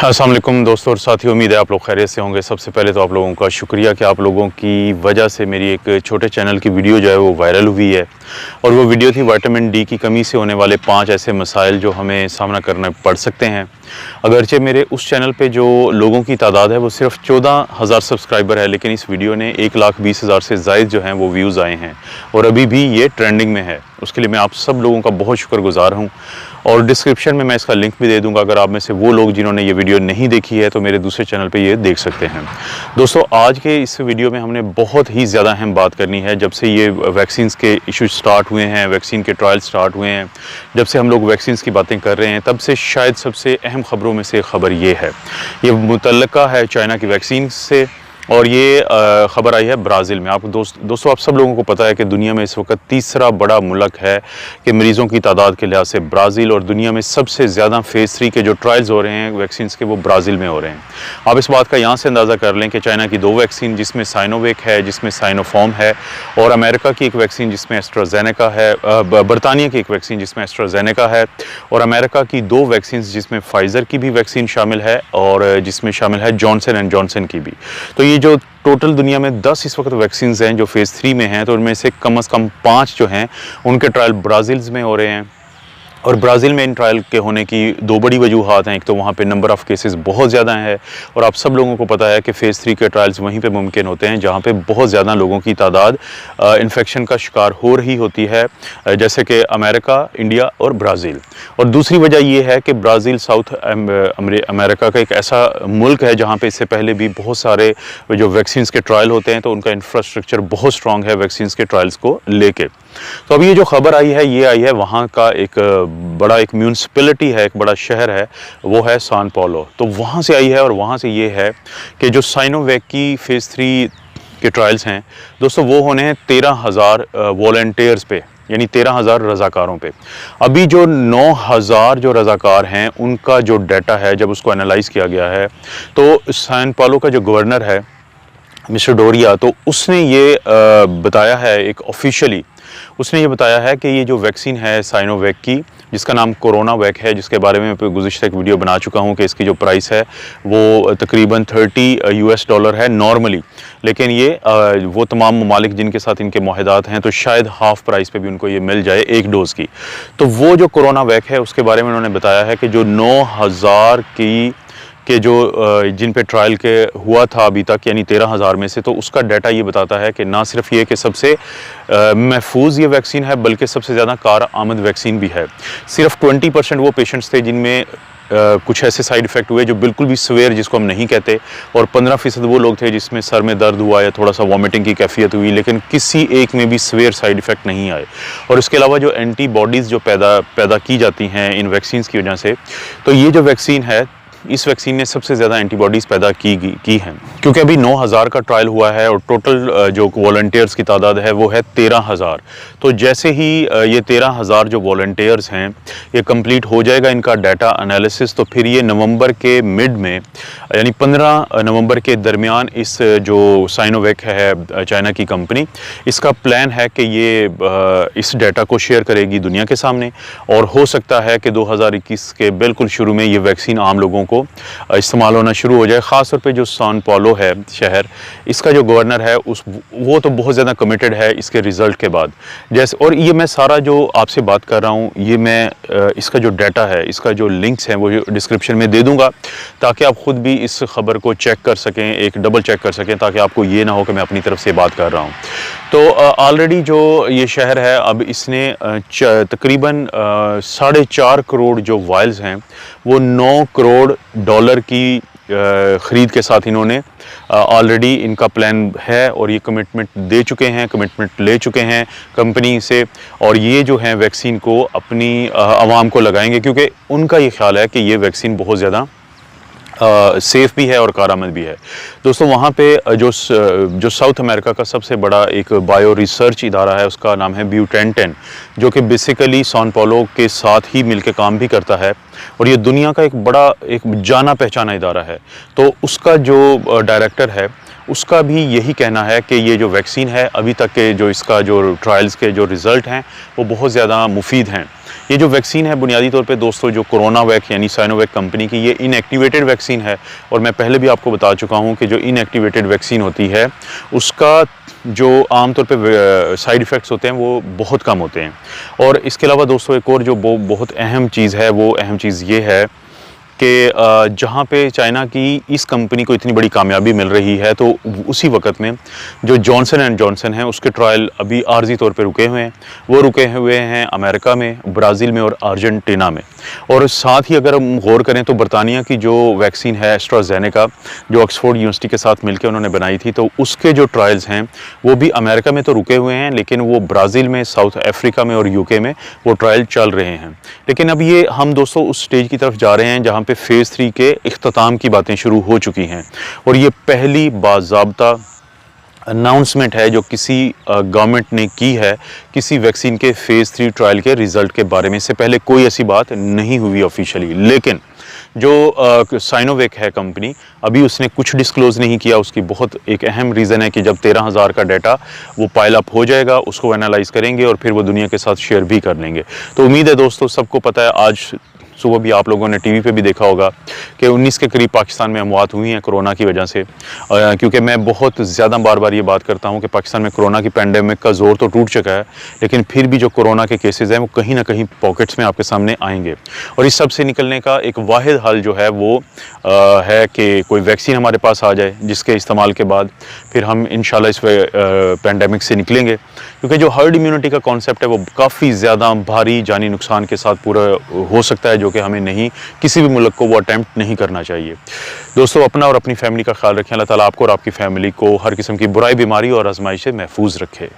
अस्सलाम वालेकुम दोस्तों और साथियों, उम्मीद है आप लोग खैरियत से होंगे। सबसे पहले तो आप लोगों का शुक्रिया कि आप लोगों की वजह से मेरी एक छोटे चैनल की वीडियो जो है वो वायरल हुई है। और वो वीडियो थी विटामिन डी की कमी से होने वाले 5 ऐसे मसाइल जो हमें सामना करना पड़ सकते हैं। अगरचे मेरे उस चैनल पे जो लोगों की तादाद है वो सिर्फ 14,000 सब्सक्राइबर है, लेकिन इस वीडियो ने 1,20,000 से ज़ायद जो हैं वो व्यूज़ आए हैं और अभी भी ये ट्रेंडिंग में है। उसके लिए मैं आप सब लोगों का बहुत शुक्रगुज़ार हूँ। और डिस्क्रिप्शन में मैं इसका लिंक भी दे दूंगा, अगर आप में से वो लोग जिन्होंने ये वीडियो नहीं देखी है तो मेरे दूसरे चैनल पे ये देख सकते हैं। दोस्तों, आज के इस वीडियो में हमने बहुत ही ज़्यादा अहम बात करनी है। जब से ये वैक्सीन के इशू स्टार्ट हुए हैं, वैक्सीन के ट्रायल स्टार्ट हुए हैं, जब से हम लोग वैक्सीन की बातें कर रहे हैं, तब से शायद सबसे अहम खबरों में से खबर ये है, ये मुतल्लका है चाइना की वैक्सीन से। और ये ख़बर आई है ब्राज़ील में। आप दोस्तों आप सब लोगों को पता है कि दुनिया में इस वक्त तीसरा बड़ा मुल्क है कि मरीज़ों की तादाद के लिहाज से ब्राज़ील, और दुनिया में सबसे ज़्यादा फ़ेज़ 3 के जो ट्रायल्स हो रहे हैं वैक्सीन के वो ब्राज़ील में हो रहे हैं। आप इस बात का यहाँ से अंदाज़ा कर लें कि चाइना की 2 वैक्सीन, जिसमें साइनोवेक है, जिसमें साइनोफॉर्म है, और अमेरिका की एक वैक्सीन जिसमें एस्ट्राजेनेका है, बरतानिया की एक वैक्सीन जिसमें एस्ट्राजेनेका है, और अमेरिका की 2 वैक्सीन जिसमें फ़ाइज़र की भी वैक्सीन शामिल है और जिसमें शामिल है जॉनसन एंड जॉनसन की भी। तो ये जो टोटल दुनिया में 10 इस वक्त वैक्सीन हैं जो फ़ेज़ 3 में हैं, तो उनमें से कम 5 जो हैं उनके ट्रायल ब्राज़ील में हो रहे हैं। और ब्राज़ील में इन ट्रायल के होने की 2 बड़ी वजूहात हैं। एक तो वहाँ पे नंबर ऑफ़ केसेस बहुत ज़्यादा है, और आप सब लोगों को पता है कि फ़ेज़ 3 के ट्रायल्स वहीं पे मुमकिन होते हैं जहाँ पे बहुत ज़्यादा लोगों की तादाद इन्फेक्शन का शिकार हो रही होती है, जैसे कि अमेरिका, इंडिया और ब्राज़ील। और दूसरी वजह ये है कि ब्राज़ील साउथ अमेरिका का एक ऐसा मुल्क है जहाँ पे इससे पहले भी बहुत सारे जो वैक्सीन के ट्रायल होते हैं, तो उनका इंफ्रास्ट्रक्चर बहुत स्ट्रॉन्ग है वैक्सीन के ट्रायल्स को लेके। तो अभी ये जो खबर आई है, ये आई है वहाँ का एक बड़ा एक म्यूनसिपैलिटी है, एक बड़ा शहर है, वो है सान पाउलो। तो वहाँ से आई है, और वहाँ से ये है कि जो साइनोवेक की फ़ेज़ 3 के ट्रायल्स हैं दोस्तों, वो होने हैं 13,000 वॉलंटियर्स पे, यानी 13,000 रज़ाकारों पे। अभी जो 9,000 जो रज़ाकार हैं उनका जो डाटा है, जब उसको एनालाइज़ किया गया है, तो सान पाउलो का जो गवर्नर है मिस्टर डोरिया, तो उसने ये बताया है एक ऑफिशियली, उसने ये बताया है कि ये जो वैक्सीन है साइनोवेक की, जिसका नाम कोरोना वैक है, जिसके बारे में मैं गुज़िश्ता एक वीडियो बना चुका हूँ कि इसकी जो प्राइस है वो तकरीबन $30 है नॉर्मली, लेकिन ये वो तमाम ममालिक जिनके साथ इनके मुआहदात हैं, तो शायद हाफ़ प्राइस पे भी उनको ये मिल जाए एक डोज़ की। तो वो जो कोरोना वैक है उसके बारे में उन्होंने बताया है कि जो 9,000 के जो जिन पे ट्रायल के हुआ था अभी तक, यानी 13,000 में से, तो उसका डाटा ये बताता है कि ना सिर्फ ये कि सबसे महफूज ये वैक्सीन है, बल्कि सबसे ज़्यादा कारआमद वैक्सीन भी है। सिर्फ 20% वो पेशेंट्स थे जिनमें कुछ ऐसे साइड इफ़ेक्ट हुए जो बिल्कुल भी सवेयर जिसको हम नहीं कहते, और 15% वो लोग थे जिसमें सर में दर्द हुआ या थोड़ा सा वॉमिटिंग की कैफियत हुई, लेकिन किसी एक में भी सवेयर साइड इफ़ेक्ट नहीं आए। और इसके अलावा जो एंटीबॉडीज़ जो पैदा की जाती हैं इन वैक्सीन की वजह से, तो ये जो वैक्सीन है, इस वैक्सीन ने सबसे ज़्यादा एंटीबॉडीज़ पैदा की हैं, क्योंकि अभी 9,000 का ट्रायल हुआ है और टोटल जो वॉलंटियर्स की तादाद है वो है 13,000। तो जैसे ही ये 13,000 जो वॉलंटियर्स हैं ये कंप्लीट हो जाएगा इनका डाटा एनालिसिस, तो फिर ये नवंबर के मिड में, यानी 15 नवंबर के दरमियान, इस जो साइनोवेक है चाइना की कंपनी, इसका प्लान है कि ये इस डाटा को शेयर करेगी दुनिया के सामने, और हो सकता है कि 2021 के बिल्कुल शुरू में ये वैक्सीन आम लोगों को इस्तेमाल होना शुरू हो जाए। ख़ास तौर पे जो सान पाउलो है शहर, इसका जो गवर्नर है वो तो बहुत ज़्यादा कमिटेड है इसके रिज़ल्ट के बाद। जैसे, और ये मैं सारा जो आपसे बात कर रहा हूँ, ये मैं इसका जो डाटा है, इसका जो लिंक्स हैं वो डिस्क्रिप्शन में दे दूँगा, ताकि आप ख़ुद भी इस खबर को चेक कर सकें, एक डबल चेक कर सकें, ताकि आपको ये ना हो कि मैं अपनी तरफ से बात कर रहा हूँ। तो ऑलरेडी जो ये शहर है, अब इसने तकरीबन 4.5 करोड़ जो वायल्स हैं वो $9 करोड़ की ख़रीद के साथ इन्होंने ऑलरेडी इनका प्लान है, और ये कमिटमेंट दे चुके हैं, कमिटमेंट ले चुके हैं कंपनी से, और ये जो है वैक्सीन को अपनी आवाम को लगाएंगे, क्योंकि उनका ये ख्याल है कि ये वैक्सीन बहुत ज़्यादा सेफ़ भी है और कारआमद भी है। दोस्तों, वहाँ पे जो साउथ अमेरिका का सबसे बड़ा एक बायो रिसर्च इदारा है, उसका नाम है ब्यूटेंटेन, जो कि बेसिकली सान पाउलो के साथ ही मिलके काम भी करता है, और ये दुनिया का एक बड़ा एक जाना पहचाना इदारा है। तो उसका जो डायरेक्टर है, उसका भी यही कहना है कि ये जो वैक्सीन है, अभी तक के जो इसका जो ट्रायल्स के जो रिज़ल्ट हैं वो बहुत ज़्यादा मुफीद हैं, ये जो वैक्सीन है बुनियादी तौर पे दोस्तों जो कोरोना वैक यानी साइनोवैक कंपनी की ये इनएक्टिवेटेड वैक्सीन है। और मैं पहले भी आपको बता चुका हूँ कि जो इनएक्टिवेटेड वैक्सीन होती है उसका जो आमतौर पे साइड इफ़ेक्ट्स होते हैं वो बहुत कम होते हैं। और इसके अलावा दोस्तों एक और जो बहुत अहम चीज़ है, वो अहम चीज़ ये है कि जहाँ पे चाइना की इस कंपनी को इतनी बड़ी कामयाबी मिल रही है, तो उसी वक्त में जो जॉनसन एंड जॉनसन है उसके ट्रायल अभी आर्जी तौर पे रुके हुए हैं। वो रुके हुए हैं अमेरिका में, ब्राज़ील में और अर्जेंटीना में। और साथ ही अगर हम गौर करें तो बरतानिया की जो वैक्सीन है एस्ट्राजेनेका, जो ऑक्सफोर्ड यूनिवर्सिटी के साथ मिलकर उन्होंने बनाई थी, तो उसके जो ट्रायल्स हैं वो भी अमेरिका में तो रुके हुए हैं, लेकिन वो ब्राज़ील में, साउथ अफ्रीका में और यूके में वो ट्रायल चल रहे हैं। लेकिन अब ये हम दोस्तों उस स्टेज की तरफ जा रहे हैं जहाँ पे फेज़ 3 के इख्तिताम की बातें शुरू हो चुकी हैं। और ये पहली बाज़ाब्ता अनाउंसमेंट है जो किसी गवर्नमेंट ने की है किसी वैक्सीन के फेज़ 3 ट्रायल के रिज़ल्ट के बारे में। इससे पहले कोई ऐसी बात नहीं हुई ऑफिशियली। लेकिन जो साइनोवैक है कंपनी, अभी उसने कुछ डिस्क्लोज़ नहीं किया। उसकी बहुत एक अहम रीज़न है कि जब 13,000 का डाटा वो पाइल अप हो जाएगा, उसको एनालाइज़ करेंगे और फिर वो दुनिया के साथ शेयर भी कर लेंगे। तो उम्मीद है दोस्तों सबको पता है, आज सुबह भी आप लोगों ने टीवी पे भी देखा होगा कि 19 के करीब पाकिस्तान में अमवात हुई हैं कोरोना की वजह से। क्योंकि मैं बहुत ज़्यादा बार ये बात करता हूं कि पाकिस्तान में कोरोना की पैंडेमिक का ज़ोर तो टूट चुका है, लेकिन फिर भी जो कोरोना के केसेस हैं वो कहीं ना कहीं पॉकेट्स में आपके सामने आएंगे। और इस सब से निकलने का एक वाहिद हल जो है वो है कि कोई वैक्सीन हमारे पास आ जाए, जिसके इस्तेमाल के बाद फिर हम इंशाल्लाह इस पैंडेमिक से निकलेंगे। क्योंकि जो हर्ड इम्यूनिटी का कॉन्सेप्ट है वो काफ़ी ज़्यादा भारी जानी नुकसान के साथ पूरा हो सकता है, जो कि हमें नहीं, किसी भी मुल्क को वो अटैम्प्ट नहीं करना चाहिए। दोस्तों अपना और अपनी फैमिली का ख्याल रखें। अल्लाह ताला आपको और आपकी फैमिली को हर किस्म की बुराई, बीमारी और आजमाइश से महफूज रखे।